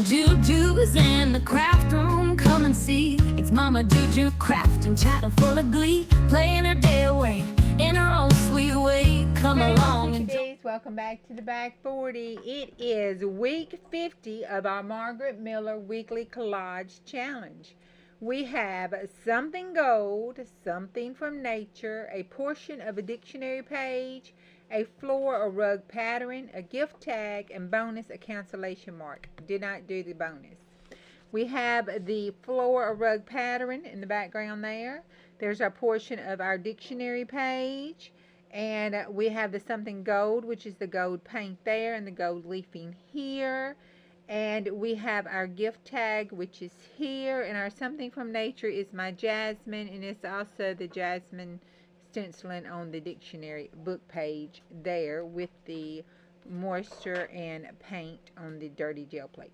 Juju's in the craft room, come and see. It's Mama Juju crafting, chatting full of glee, playing her day away in her own sweet way. Come along and welcome back to the Back 40. It is week 50 of our Margarete Miller weekly collage challenge. We have something gold, something from nature, a portion of a dictionary page, a floor or rug pattern, a gift tag, and bonus a cancellation mark. Did not do the bonus. We have the floor or rug pattern in the background there. There's our portion of our dictionary page. And we have the something gold, which is the gold paint there, and the gold leafing here. And we have our gift tag, which is here. And our something from nature is my jasmine, and it's also the jasmine stenciling on the dictionary book page there with the moisture and paint on the dirty gel plate.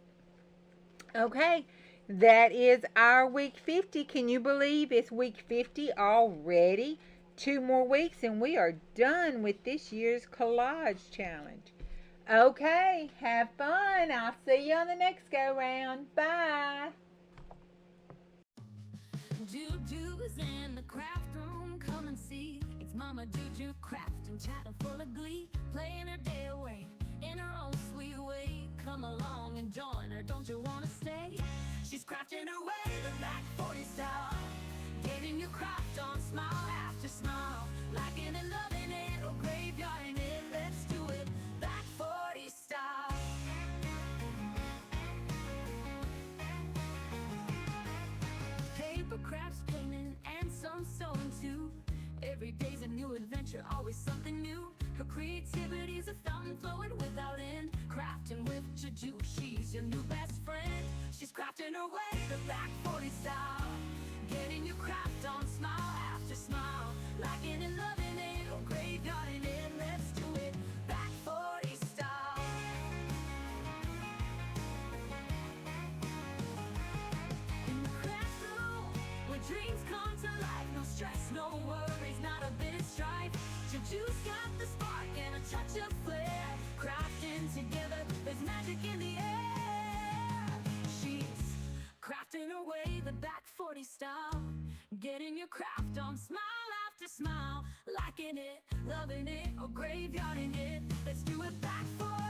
Okay, that is our week 50. Can you believe it's week 50 already? 2 more weeks and we are done with this year's collage challenge. Okay, have fun. I'll see you on the next go round. Bye. Juju's in the craft room, come and see. It's Mama Juju crafting, chatting full of glee, playing her day away in her own sweet way. Come along and join her, don't you wanna stay? She's crafting her way the back 40 style, getting your craft on smile after smile, liking and loving it or graveyarding it. Let's do it back 40 style. Paper crafts, painting, and some sewing too. Every day's a new adventure, always something new. Her creativity's a fountain flowing without end. Crafting with Juju, she's your new best friend. She's crafting her way the back 40 style, getting your craft on smile after smile, liking and loving it or graveyarding it. Let's do it back 40 style. In the craft room, where dreams come to life, no stress, no worries, not a bit of strife. Juju's got the spark and a touch of flair. Crafting together, there's magic in the air. She's crafting her way the back 40 style, getting your craft on smile after smile, liking it, loving it, or graveyarding it. Let's do it back 40.